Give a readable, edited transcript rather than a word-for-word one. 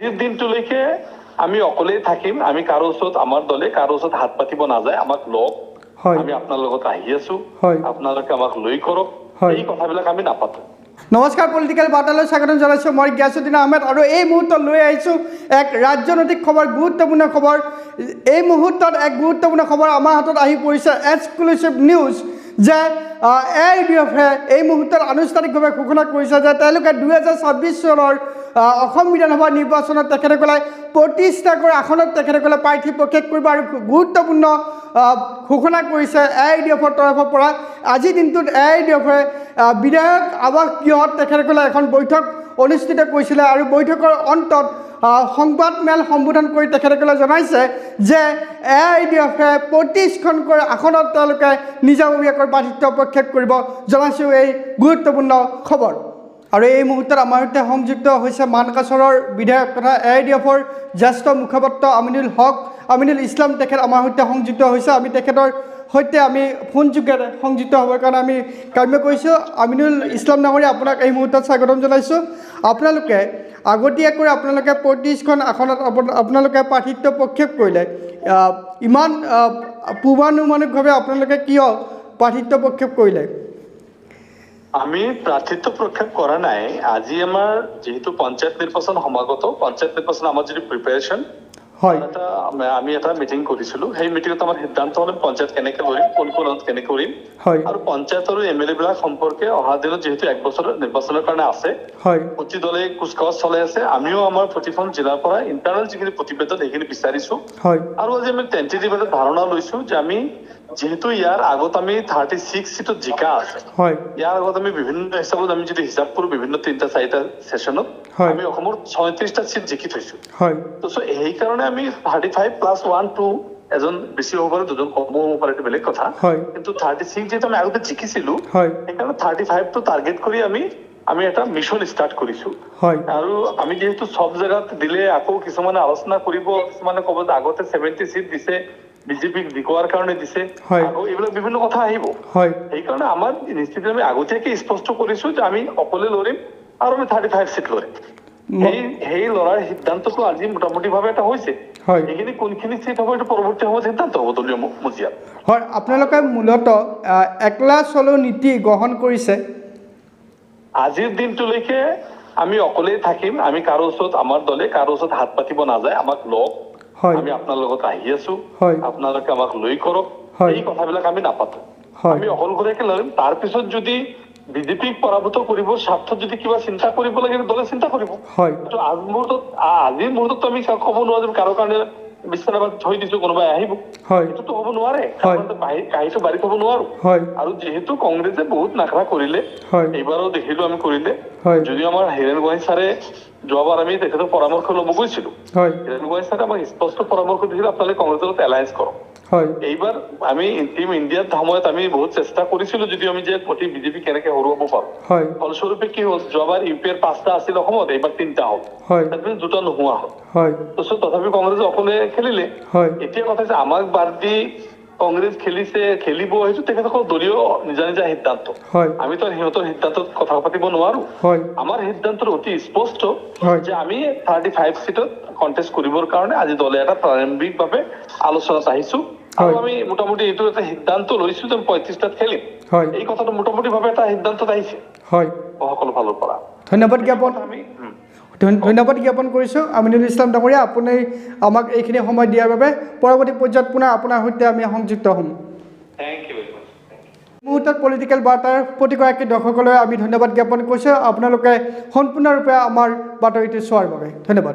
আজিৰ দিনটোলৈকে আমি অকলেই থাকিম, আমি কাৰো ওচৰত আমাৰ দলে কাৰো ওচৰত হাত পাতিব নাযায়, আমাক লওক, আমি আপোনাৰ লগত আহি আছো, আপোনালোকে আমাক লৈ কৰক, এই কথাবিলাক আমি নাপাতো। নমস্কাৰ, পলিটিকেল বাৰ্তালৈ স্বাগতম জনাইছোঁ। মই গিয়াছুদ্দিন আহমেদ আৰু এই মুহূৰ্তত লৈ আহিছোঁ এক ৰাজনৈতিক খবৰ, গুৰুত্বপূৰ্ণ খবৰ। এই মুহূৰ্তত এক গুৰুত্বপূৰ্ণ খবৰ আমাৰ হাতত আহি পৰিছে, এক্সক্লুচিভ নিউজ, যে AIUDFে এই মুহূৰ্তত আনুষ্ঠানিকভাৱে ঘোষণা কৰিছে যে তেওঁলোকে 2026 চনৰ অসম বিধানসভা নিৰ্বাচনত তেখেতসকলে 25টাকৈ আসনত তেখেতসকলে প্ৰাৰ্থী প্ৰক্ষেপ কৰিব আৰু গুৰুত্বপূৰ্ণ ঘোষণা কৰিছে AIUDFৰ তৰফৰ পৰা। আজিৰ দিনটোত AIUDFে বিধায়ক আৱাস গৃহত তেখেতসকলে এখন বৈঠক অনুষ্ঠিত কৰিছিলে আৰু বৈঠকৰ অন্তত সংবাদমেল সম্বোধন কৰি তেখেতসকলে জনাইছে যে AIUDFে 25খনকৈ আসনত তেওঁলোকে নিজাববীয়াকৈ প্ৰাৰ্থিত্ব প্ৰক্ষেপ কৰিব। জনাইছোঁ এই গুৰুত্বপূৰ্ণ খবৰ। আৰু এই মুহূৰ্তত আমাৰ সৈতে সংযুক্ত হৈছে মানকাছৰৰ বিধায়ক তথা AIUDFৰ জ্যেষ্ঠ মুখপাত্ৰ আমিনুল ইছলাম, তেখেত আমাৰ সৈতে সংযুক্ত হৈছে। আমি তেখেতৰ সৈতে আমি ফোনযোগে সংযুক্ত হ'বৰ কাৰণে আমি কাম্য কৰিছোঁ। আমিনুল ইছলাম ডাঙৰীয়া, আপোনাক এই মুহূৰ্তত স্বাগতম জনাইছোঁ। আপোনালোকে আগতীয়াকৈ 25খন আসনত আপোনালোকে প্ৰাৰ্থিত্ব প্ৰক্ষেপ কৰিলে, ইমান পূৰ্বানুমানিকভাৱে আপোনালোকে কিয় প্ৰাৰ্থিত্ব প্ৰক্ষেপ কৰিলে? আমি প্ৰাৰ্থিত্ব প্ৰক্ষেপ কৰা নাই। আজি আমাৰ যেহেতু পঞ্চায়ত নিৰ্বাচন সমাগত, পঞ্চায়ত নিৰ্বাচন আমাৰ যিটো প্ৰিপাৰেশ্যন, আমি এটা মিটিং কৰিছিলো। সেই মিটিঙত আমাৰ সিদ্ধান্ত হ'ল পঞ্চায়ত কেনেকে কৰিম, কোন কেনেকে কৰিম, আৰু পঞ্চায়ত আৰু MLA বিলাক সম্পৰ্কে অহা দিনত যিহেতু 1 বছৰ নিৰ্বাচনৰ কাৰণে আছে, প্ৰতি দলে কুচকাৱাজ চলাই আছে। আমিও আমাৰ প্ৰতিখন জিলাৰ পৰা ইণ্টাৰনেল যিখিনি প্ৰতিবেদন সেইখিনি বিচাৰিছো, আৰু আজি আমি টেন্টেটিভ এটা ধাৰণা লৈছো যে আমি যেহেতু ইয়াৰ আগত আমি 36 সিটত জিকা আছে, ইয়াৰ আগত আমি বিভিন্ন হিচাপত আমি যদি হিচাপ কৰো বিভিন্ন 3-4টা সেশনত আমি অসমৰ 36টা সিট জিকি থৈছো। তো সেইকাৰণে আমি 35+1-2 এজন বেছি হ'ব পাৰে, দুজন কম হ'ব পাৰে, এইটো বেলেগ কথা, কিন্তু 36 যেহেতু আমি আগতে জিকিছিলো সেইকাৰণে 35টো টাৰ্গেট কৰি আমি এটা মিছন ষ্টাৰ্ট কৰিছো। আৰু আমি যেহেতু সব জেগাত দিলে আকৌ কিছুমানে আলোচনা কৰিব, কিছুমানে ক'ব যে আগতে 70 সিট দিছে, বিজেপিক জিকোৱাৰ কাৰণে দিছে, আকৌ এইবিলাক বিভিন্ন কথা আহিব। সেইকাৰণে আমাৰ নিশ্চিত আমি আগতীয়াকৈ স্পষ্ট কৰিছো যে আমি অকলে লৰিম আৰু আমি 35 সিট লৰিম। সেই লৰাৰ সিদ্ধান্তটো আজি মোটামুটিভাৱে এটা হৈছে। এইখিনি কোনখিনি সিট হ'ব এইটো পৰৱৰ্তী সময়ত সিদ্ধান্ত হ'ব দলীয় মজিয়াত। হয়, আপোনালোকে মূলতঃ একলা চলো নীতি গ্ৰহণ কৰিছে। আজিৰ দিনটোলৈকে আমি অকলেই থাকিম, আমি কাৰো ওচৰত আমাৰ দলে কাৰো ওচৰত হাত পাতিব নাযায়, আমাক লওক, আমি আপোনাৰ লগত আহি আছো, আপোনালোকে আমাক লৈ কৰক, এই কথাবিলাক আমি নাপাতো। আমি অকলশৰীয়াকে লৰিম। তাৰপিছত যদি বিজেপিক পৰাভূত কৰিব স্বাৰ্থত যদি কিবা চিন্তা কৰিব লাগে দলে চিন্তা কৰিব। আজিৰ মুহূৰ্তত আমি ক'ব নোৱাৰো যে কাৰো কাৰণে বিছনাবাদ থৈ দিছো কোনোবাই আহিব, এইটোতো হ'ব নোৱাৰে, কাহিটো বাঢ়ি থব নোৱাৰো। আৰু যিহেতু কংগ্ৰেছে বহুত নাখৰা কৰিলে, এইবাৰো দেখিলো আমি কৰিলে, যদিও আমাৰ হীৰেণ গোহাঁই ছাৰে যোৱাবাৰ আমি তেখেতৰ পৰামৰ্শ ল'ব গৈছিলো, হীৰেণ গোহাঁই ছাৰে আমাক স্পষ্ট পৰামৰ্শ দিছিল আপোনালোকে কংগ্ৰেছৰ লগত এলায়েন্স কৰক। এইবাৰ আমি টিম ইণ্ডিয়াৰ সময়ত আমি বহুত চেষ্টা কৰিছিলো, যদিও আমি যে প্ৰতি বিজেপি কেনেকে হৰুৱাব পাৰো। ফলস্বৰূপে কি হ'ল, যোৱাবাৰ UPৰ 5টা আছিল অসমত, এইবাৰ 3টা হ'ল, তাৰপিছত 2টা নোহোৱা হ'ল। তথাপি কংগ্ৰেছে অকলে খেলিলে। এতিয়া কথা হৈছে আমাক বাদ দি কংগ্ৰেছ খেলিব, সেইটো তেখেতসকল দলীয় নিজা নিজা সিদ্ধান্ত। আমিতো সিহঁতৰ সিদ্ধান্তত কথা পাতিব নোৱাৰো। আমাৰ সিদ্ধান্ত অতি স্পষ্ট যে আমি 35 সিটত কণ্টেষ্ট কৰিবৰ কাৰণে আজি দলে এটা প্ৰাৰম্ভিকভাৱে আলোচনাত আহিছো, আৰু আমি মোটামুটি এইটো এটা সিদ্ধান্ত লৈছো যে 35টাত খেলিম। এই কথাটো মোটামুটিভাৱে এটা সিদ্ধান্তত আহিছে সকলো ফালৰ পৰা। ধন্যবাদ জ্ঞাপন কৰিছোঁ আমিনুল ইছলাম ডাঙৰীয়া, আপুনি আমাক এইখিনি সময় দিয়াৰ বাবে। পৰৱৰ্তী পৰ্যায়ত পুনৰ আপোনাৰ সৈতে আমি সংযুক্ত হ'ম। মুহূৰ্তত পলিটিকেল বাৰ্তাৰ প্ৰতিগৰাকী দৰ্শকলৈ আমি ধন্যবাদ জ্ঞাপন কৰিছোঁ আপোনালোকে সম্পূৰ্ণৰূপে আমাৰ বাতৰিটো চোৱাৰ বাবে। ধন্যবাদ।